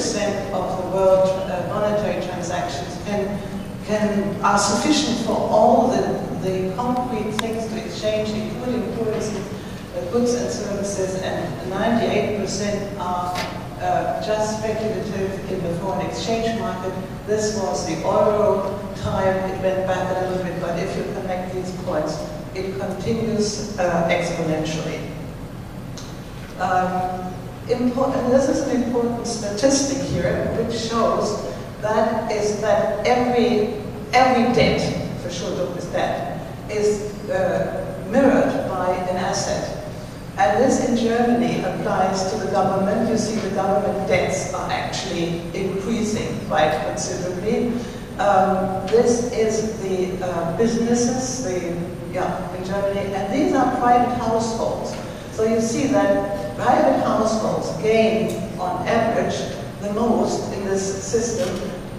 2% of the world monetary transactions are sufficient for all the concrete things to exchange, including currency, goods and services, and 98% are just speculative in the foreign exchange market. This was the euro time. It went back a little bit, but if you connect these points, it continues exponentially. And this is an important statistic here, which shows that every debt, for sure is debt, is mirrored by an asset. And this in Germany applies to the government. You see the government debts are actually increasing quite considerably. This is the businesses in Germany, and these are private households. So you see that private households gain, on average, the most in this system,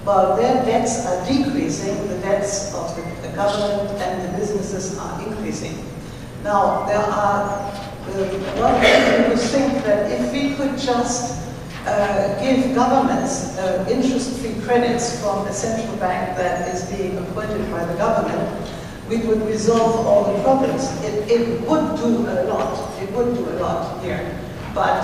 while their debts are decreasing, the debts of the government and the businesses are increasing. Now, there are a lot of people who think that if we could just give governments interest-free credits from a central bank that is being appointed by the government, we would resolve all the problems. It would do a lot. It would do a lot here. But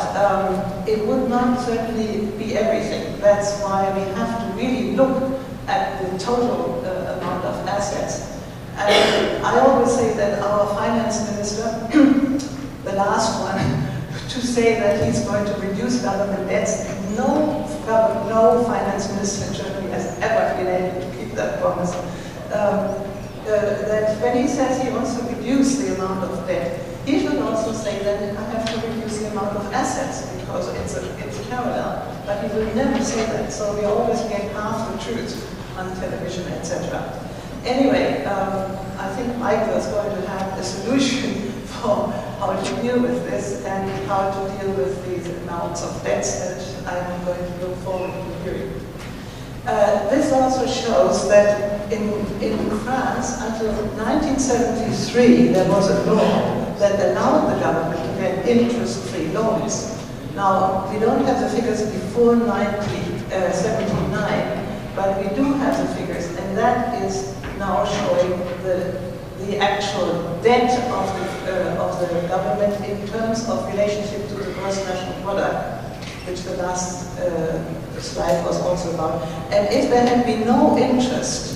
it would not certainly be everything. That's why we have to really look at the total amount of assets. And I always say that our finance minister, the last one, to say that he's going to reduce government debts, no finance minister in Germany has ever been able to keep that promise. That when he says he wants to reduce the amount of debt, he should also say that I have to reduce the amount of assets, because it's parallel. But he will never say that, so we always get half the truth on television, etc. Anyway, I think Michael is going to have a solution for how to deal with this and how to deal with these amounts of debts that I'm going to look forward to hearing. This also shows that in France, until 1973, there was a law that allowed the government to get interest-free loans. Now, we don't have the figures before 1979, but we do have the figures, and that is now showing the actual debt of the government in terms of relationship to the gross national product, which the last slide was also about. And if there had been no interest,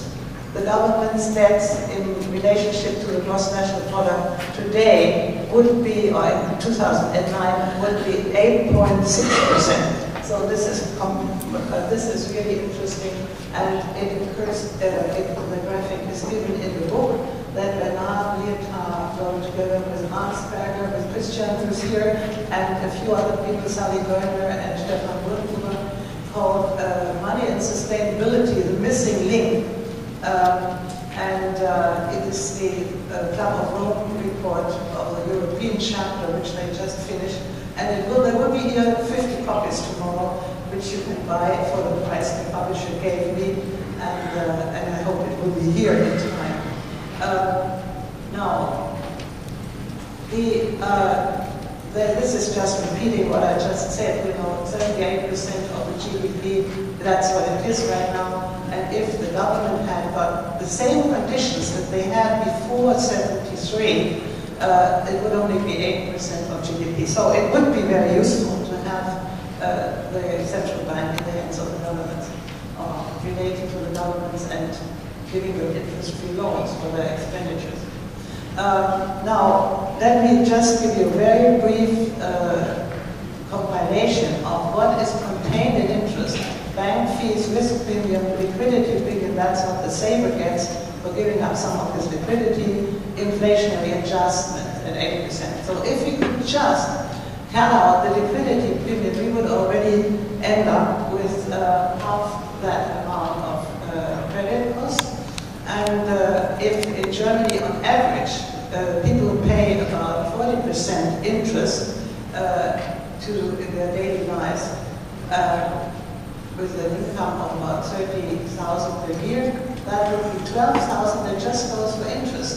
the government's debts in relationship to the gross national product today would be, or in 2009, would be 8.6%. So this is really interesting, and it occurs, the graphic is given in the book that Bernard Lietaer wrote together with Arnsberger, with Christian, who's here, and a few other people, Sally Goerner and Stefan Wurthuber, called Money and Sustainability, the Missing Link. It is the Club of Rome report of the European chapter, which they just finished. And there will be here 50 copies tomorrow, which you can buy for the price the publisher gave me, and I hope it will be here in time. Now, this is just repeating what I just said. 78% of the GDP, that's what it is right now. And if the government had got the same conditions that they had before 73, it would only be 8% of GDP. So it would be very useful to have the central bank in the hands of the governments, relating to the governments and giving them interest-free loans for their expenditures. Now, let me just give you a very brief compilation of what is contained in interest. Bank fees, risk premium, liquidity premium, that's what the saver gets for giving up some of his liquidity, inflationary adjustment at 8%. So if we could just cut out the liquidity premium, we would already end up with half that amount of credit cost. And if in Germany, on average, people pay about 40% interest in their daily lives, with an income of about 30,000 per year, that would be 12,000 that just goes for interest.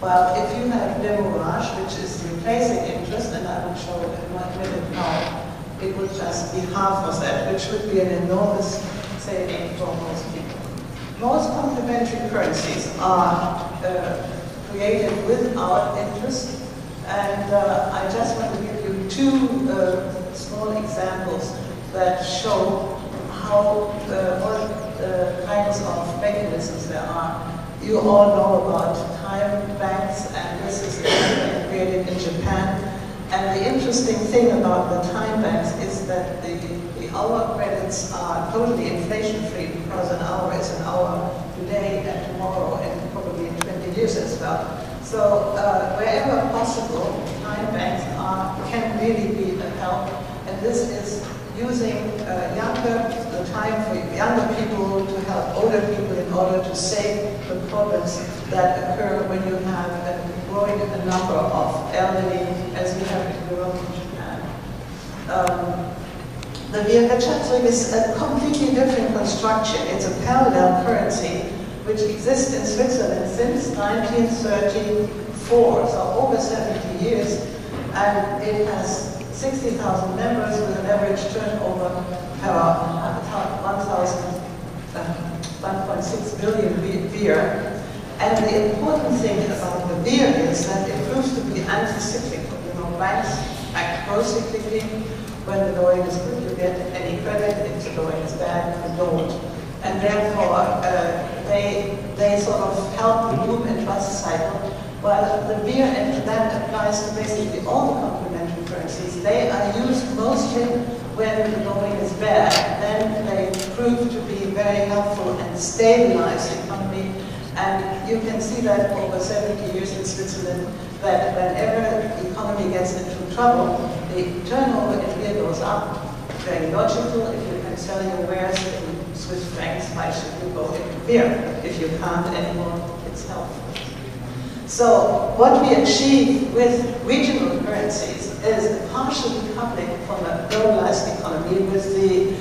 While if you have demurrage, which is replacing interest, and I will show in 1 minute how it would just be half of that, which would be an enormous saving for most people. Most complementary currencies are created without interest, and I just want to give you two small examples that show how what kinds of mechanisms there are. You all know about time banks, and this is created in Japan. And the interesting thing about the time banks is that the hour credits are totally inflation-free, because an hour is an hour today and tomorrow and probably in 20 years as well. So wherever possible, time banks can really be a help. And this is using the time for younger people to help older people in order to save the problems that occur when you have a growing number of elderly, as we have in Europe and Japan. The Wirtschaftsweg is a completely different construction. It's a parallel currency which exists in Switzerland since 1934, so over 70 years, and it has 60,000 members with an average turnover per 1.6 billion beer. And the important thing about the beer is that it proves to be anti-cyclical. You know, banks act pro-cyclically. When the going is good, you get any credit. If the going is bad, you don't. And therefore, they sort of help the boom and bust cycle. While the beer, and that applies to basically all the complementary currencies, they are used mostly when the going is bad. Then they prove to be very helpful and stabilize the economy. And you can see that over 70 years in Switzerland, that whenever the economy gets into trouble, the turnover in beer goes up. Very logical. If you can sell your wares in Swiss francs, why should you go into beer? If you can't anymore, it's helpful. So what we achieve with regional currencies is a partial decoupling from a globalized economy with the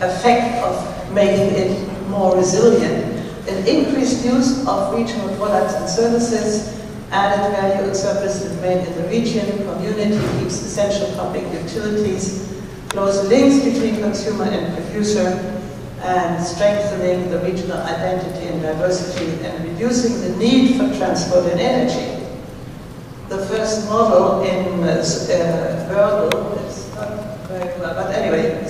effect of making it more resilient, an increased use of regional products and services, added value and surplus remain in the region, community keeps essential public utilities, close links between consumer and producer, and strengthening the regional identity and diversity, and reducing the need for transport and energy. The first model in Wordle, it's not very well, but anyway,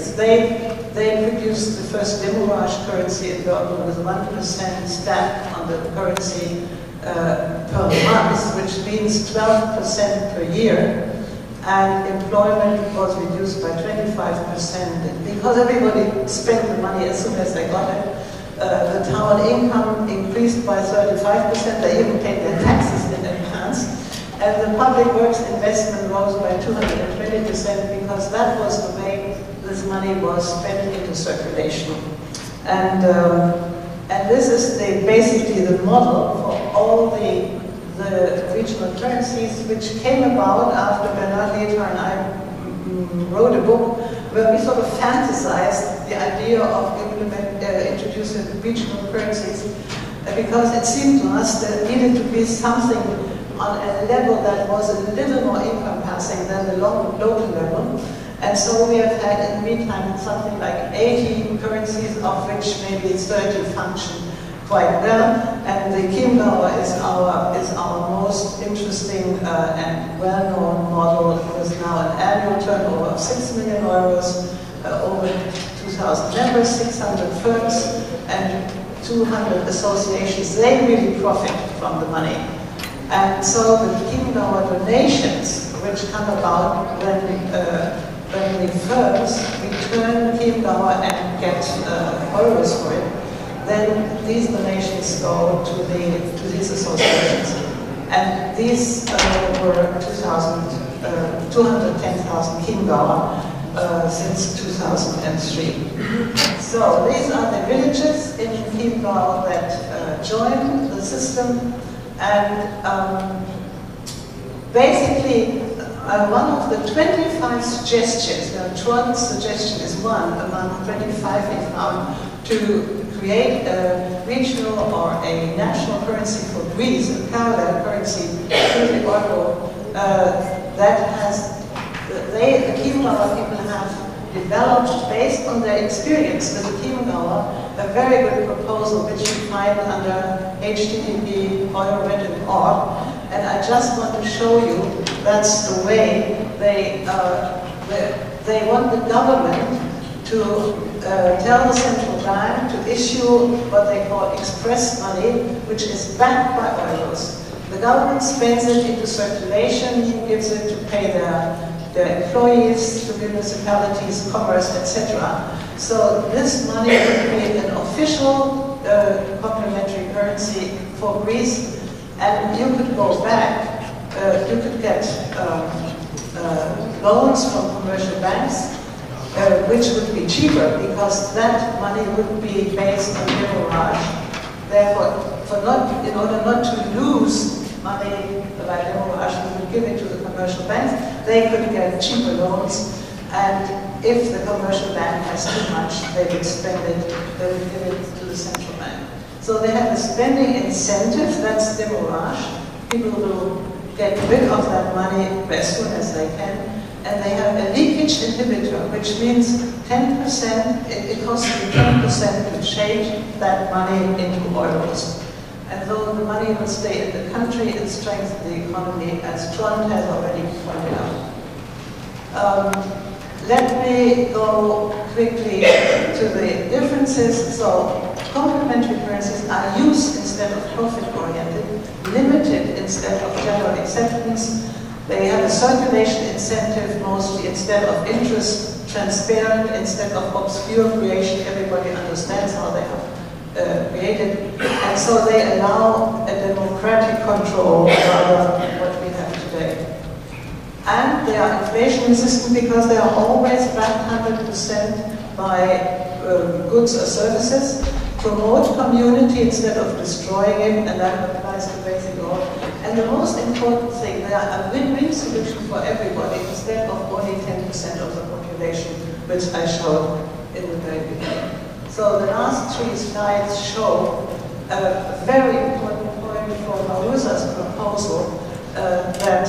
they produced the first Demirage currency in Wordle with 1% stamp on the currency per month, which means 12% per year. And employment was reduced by 25%. Because everybody spent the money as soon as they got it, the town income increased by 35%. They even paid their taxes in advance. And the public works investment rose by 220% because that was the way this money was spent into circulation. And this is basically the model for all the regional currencies, which came about after Bernard Lietaer and I wrote a book where we sort of fantasized the idea of introducing regional currencies, because it seemed to us that there needed to be something on a level that was a little more encompassing than the local level. And so we have had in the meantime something like 80 currencies, of which maybe 30 function quite well, and the Chiemgauer is our most interesting and well-known model. It is now an annual turnover of 6 million euros, over 2,000 members, 600 firms, and 200 associations. They really profit from the money. And so the Chiemgauer donations, which come about when the firms return Chiemgauer and get euros for it, then these donations go to these associations. And these were 210,000 Chiemgauer since 2003. So these are the villages in Chiemgau that joined the system, and basically one of the 25 suggestions, Schwann's suggestion is one among 25 we found, to create a regional or a national currency for Greece, a parallel currency to the euro, that has, the Chiemgauer people have developed, based on their experience with the Chiemgauer, a very good proposal which you find under http://oilred.org. And I just want to show you that's the way they want the government to tell the central bank to issue what they call express money, which is backed by euros. The government spends it into circulation, gives it to pay their employees, to municipalities, commerce, etc. So this money would be an official complementary currency for Greece, and you could go back, you could get loans from commercial banks, which would be cheaper because that money would be based on demurrage. Therefore, in order not to lose money by demurrage, we would give it to the commercial banks. They could get cheaper loans, and if the commercial bank has too much, they would spend it, they would give it to the central bank. So they have a spending incentive, that's demurrage. People will get rid of that money as soon as they can. And they have a leakage inhibitor, which means 10%, it costs you 10% to change that money into euros. And though the money will stay in the country, it strengthens the economy, as Trond has already pointed out. Let me go quickly to the differences. So, complementary currencies are used instead of profit-oriented, limited instead of general acceptance. They have a circulation incentive mostly instead of interest, transparent instead of obscure creation. Everybody understands how they have created. And so they allow a democratic control rather than what we have today. And they are inflation resistant because they are always backed 100% by goods or services, promote community instead of destroying it, and that applies to basic law. And the most important thing, they are a win-win solution for everybody instead of only 10% of the population, which I showed in the very beginning. So the last 3 slides show a very important point for Maruza's proposal that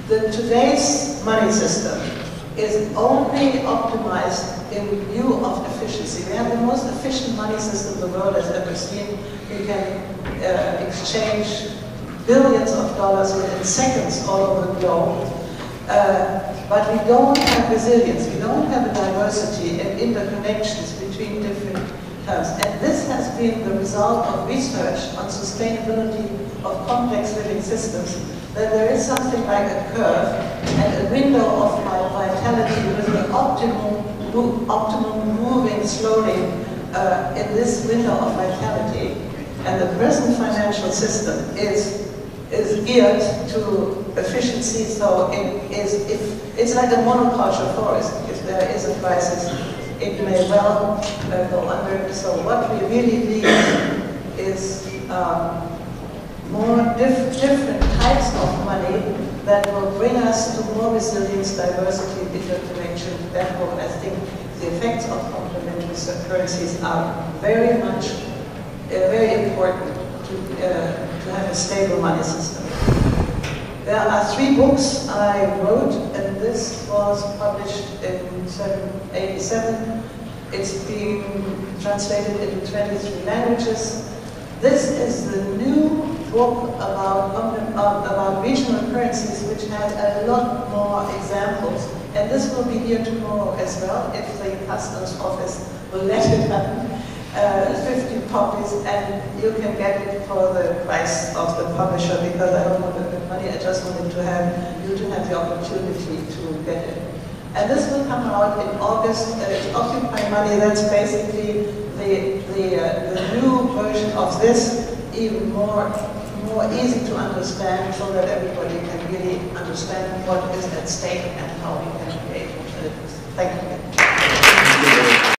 today's money system is only optimized in view of efficiency. We have the most efficient money system the world has ever seen. We can exchange billions of dollars within seconds all over the globe. But we don't have resilience, we don't have a diversity and interconnections between different terms. And this has been the result of research on sustainability of complex living systems, that there is something like a curve and a window of vitality with the optimum moving slowly in this window of vitality. And the present financial system is geared to efficiency, so it's like a monoculture forest. If there is a crisis, it may well go under. So what we really need is more different types of money that will bring us to more resilience, diversity, interconnection. Therefore, I think the effects of complementary currencies are very much very important to have a stable money system. There are 3 books I wrote, and this was published in 1987. It's being translated into 23 languages. This is the new book about regional currencies, which has a lot more examples. And this will be here tomorrow as well, if the customs office will let it happen. 50 copies, and you can get it for the price of the publisher, because I don't want to spend money, I just wanted to have you to have the opportunity to get it. And this will come out in August. Occupy Money, that's basically the new version of this, even more easy to understand, so that everybody can really understand what is at stake and how we can create alternatives. Thank you.